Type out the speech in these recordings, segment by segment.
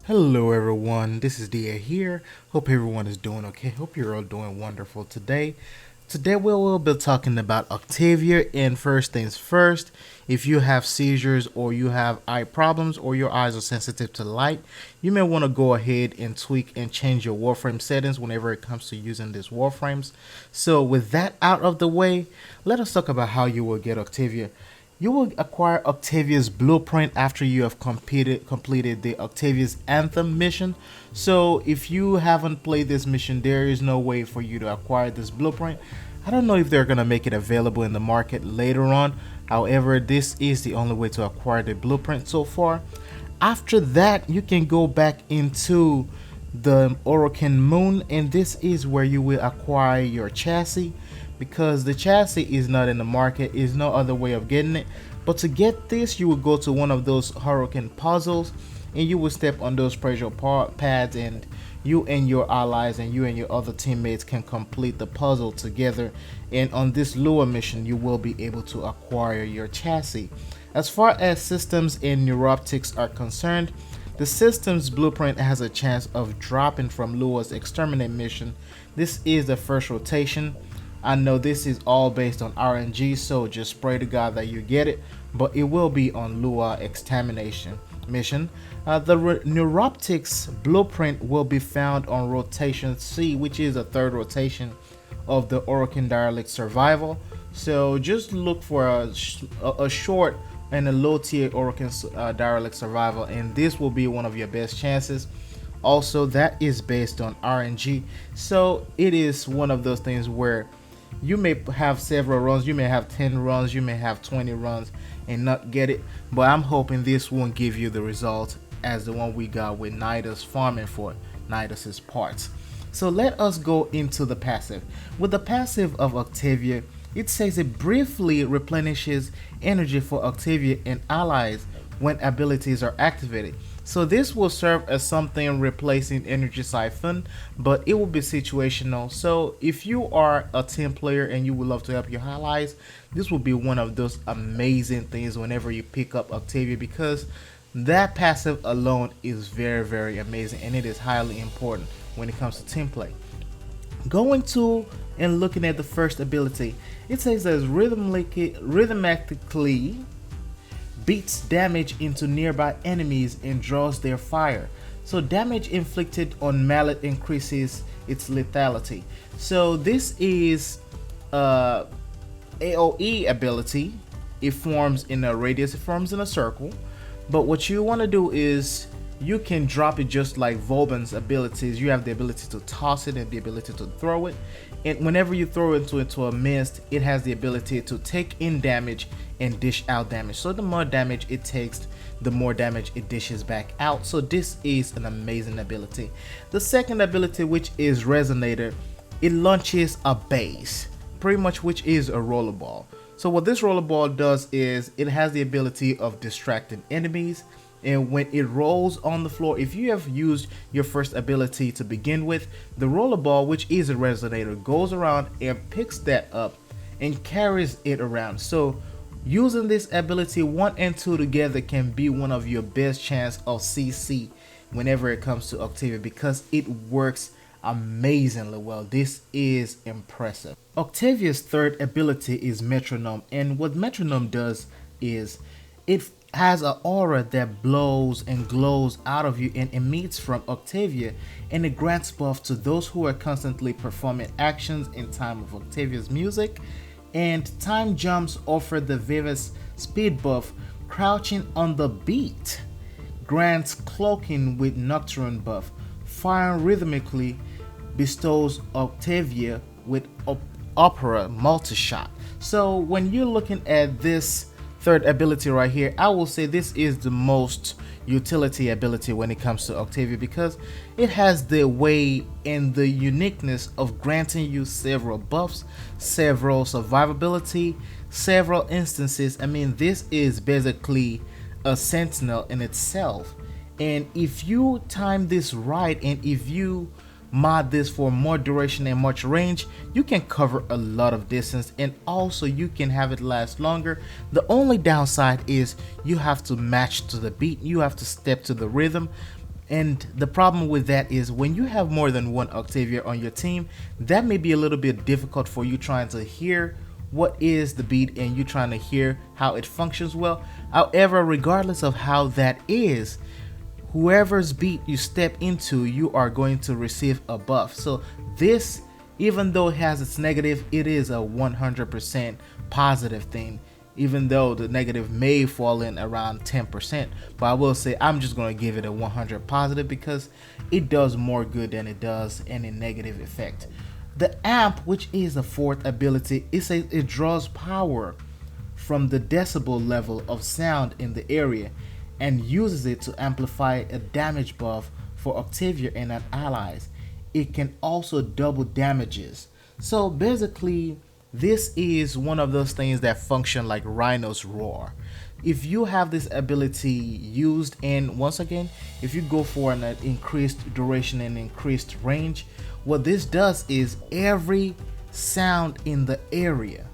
Hello everyone, this is Dia here. Hope everyone is doing okay. Hope you're all doing wonderful today. Today we will be talking about Octavia, and first things first, if you have seizures or you have eye problems or your eyes are sensitive to light, you may want to go ahead and tweak and change your Warframe settings whenever it comes to using these Warframes. So with that out of the way, let us talk about how you will get Octavia. You will acquire Octavia's blueprint after you have completed the Octavia's Anthem mission. So if you haven't played this mission, there is no way for you to acquire this blueprint. I don't know if they're going to make it available in the market later on. However, this is the only way to acquire the blueprint so far. After that, you can go back into the Orokin Moon, and this is where you will acquire your chassis, because the chassis is not in the market. Is no other way of getting it. But to get this, you will go to one of those Hurricane puzzles, and you will step on those pressure pads, and you and your allies and you and your other teammates can complete the puzzle together. And on this lure mission, you will be able to acquire your chassis. As far as systems and neuroptics are concerned, the system's blueprint has a chance of dropping from Lua's exterminate mission. This is the first rotation. I know this is all based on RNG, so just pray to God that you get it, but it will be on Lua extermination mission. The neuroptics blueprint will be found on rotation C, which is a third rotation of the Orokin Dialect Survival. So just look for a short and a low tier Orokin Dialect Survival, and this will be one of your best chances. Also, that is based on RNG, so it is one of those things where you may have several runs, you may have 10 runs, you may have 20 runs and not get it, but I'm hoping this won't give you the result as the one we got with Nidus farming for Nidus's parts. So let us go into the passive. With the passive of Octavia, it says it briefly replenishes energy for Octavia and allies when abilities are activated. So this will serve as something replacing Energy Siphon, but it will be situational. So if you are a team player and you would love to help your allies, this will be one of those amazing things whenever you pick up Octavia, because that passive alone is very amazing, and it is highly important when it comes to team play. Going to and looking at the first ability, it says that rhythmically beats damage into nearby enemies and draws their fire. So damage inflicted on mallet increases its lethality. So this is AoE ability. It forms in a radius, it forms in a circle. But what you want to do is you can drop it just like Vauban's abilities. You have the ability to toss it and the ability to throw it. And whenever you throw it into a mist, it has the ability to take in damage and dish out damage. So the more damage it takes, the more damage it dishes back out. So this is an amazing ability. The second ability, which is Resonator, it launches a base, pretty much, which is a rollerball. So what this rollerball does is it has the ability of distracting enemies, and when it rolls on the floor, if you have used your first ability to begin with, the rollerball, which is a resonator, goes around and picks that up and carries it around. So using this ability 1 and 2 together can be one of your best chance of CC whenever it comes to Octavia, because it works amazingly well. This is impressive. Octavia's third ability is Metronome, and what Metronome does is it has an aura that blows and glows out of you and emits from Octavia, and it grants buff to those who are constantly performing actions in time of Octavia's music. And time jumps offer the vivid speed buff. Crouching on the beat grants cloaking with nocturne buff. Firing rhythmically bestows Octavia with opera multi-shot. So when you're looking at this third ability right here, I will say this is the most utility ability when it comes to Octavia, because it has the way and the uniqueness of granting you several buffs, several survivability, several instances. I mean, this is basically a sentinel in itself, and if you time this right and if you mod this for more duration and much range, you can cover a lot of distance, and also you can have it last longer. The only downside is you have to match to the beat, you have to step to the rhythm, And the problem with that is when you have more than one Octavia on your team, that may be a little bit difficult for you trying to hear what is the beat and you trying to hear how it functions well. However, regardless of how that is, whoever's beat you step into, you are going to receive a buff. So this, even though it has its negative, it is a 100% positive thing, even though the negative may fall in around 10%. But I will say I'm just going to give it a 100 positive because it does more good than it does any negative effect. The amp, which is the fourth ability, it draws power from the decibel level of sound in the area and uses it to amplify a damage buff for Octavia and her allies. It can also double damages. So basically, this is one of those things that function like Rhino's roar. If you have this ability used, and once again, if you go for an increased duration and increased range, what this does is every sound in the area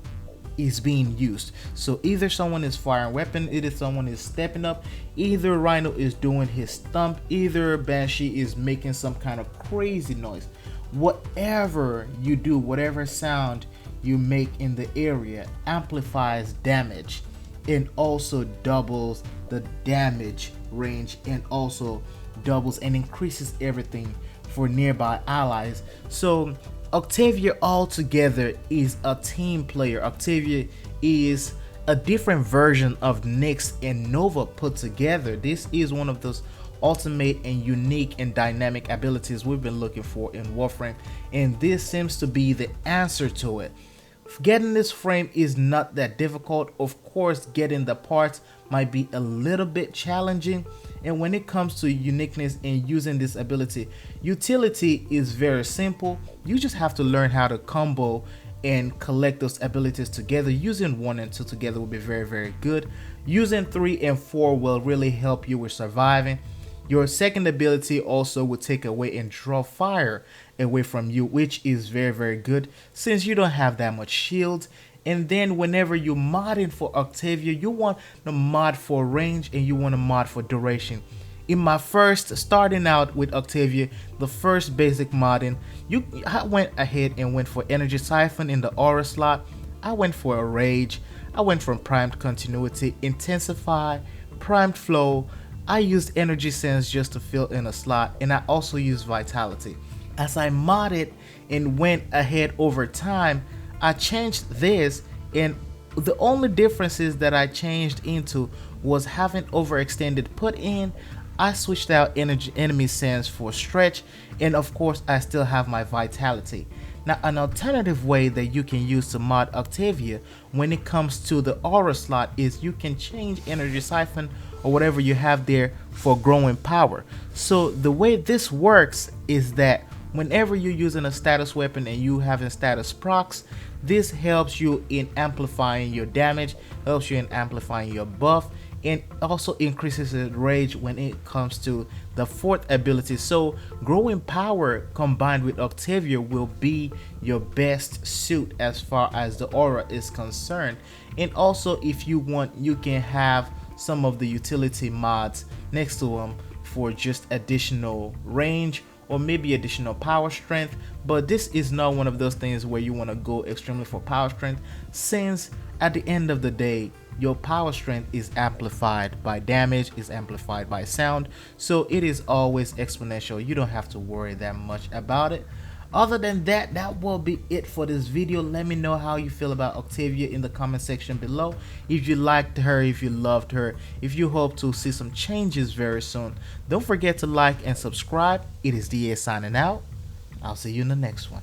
is being used. So either someone is firing weapon, either someone is stepping up, either Rhino is doing his thump, either Banshee is making some kind of crazy noise. Whatever you do, whatever sound you make in the area amplifies damage and also doubles the damage range and also doubles and increases everything for nearby allies. So Octavia altogether is a team player. Octavia is a different version of Nyx and Nova put together. This is one of those ultimate and unique and dynamic abilities we've been looking for in Warframe, and this seems to be the answer to it. Getting this frame is not that difficult. Of course, getting the parts might be a little bit challenging, and when it comes to uniqueness and using this ability, utility is very simple. You just have to learn how to combo and collect those abilities together. Using 1 and 2 together will be very good. Using 3 and 4 will really help you with surviving. Your second ability also will take away and draw fire away from you, which is very good since you don't have that much shield. And then whenever you're modding for Octavia, you want to mod for range and you want to mod for duration. In my first starting out with Octavia, the first basic modding, I went ahead and went for Energy Siphon in the aura slot. I went for a rage. I went from primed continuity, intensify, primed flow. I used energy sense just to fill in a slot, and I also used vitality. As I modded and went ahead over time, I changed this, and the only differences that I changed into was having overextended put in. I switched out enemy sense for stretch, and of course I still have my vitality. Now, an alternative way that you can use to mod Octavia when it comes to the aura slot is you can change energy siphon or whatever you have there for growing power. So the way this works is that whenever you're using a status weapon and you having status procs, this helps you in amplifying your damage, helps you in amplifying your buff, and also increases the rage when it comes to the fourth ability. So growing power combined with Octavia will be your best suit as far as the aura is concerned. And also, if you want, you can have some of the utility mods next to them for just additional range or maybe additional power strength. But this is not one of those things where you want to go extremely for power strength, since at the end of the day your power strength is amplified by damage, is amplified by sound, so it is always exponential. You don't have to worry that much about it. Other than that, that will be it for this video. Let me know how you feel about Octavia in the comment section below. If you liked her, if you loved her, if you hope to see some changes very soon, don't forget to like and subscribe. It is DA signing out. I'll see you in the next one.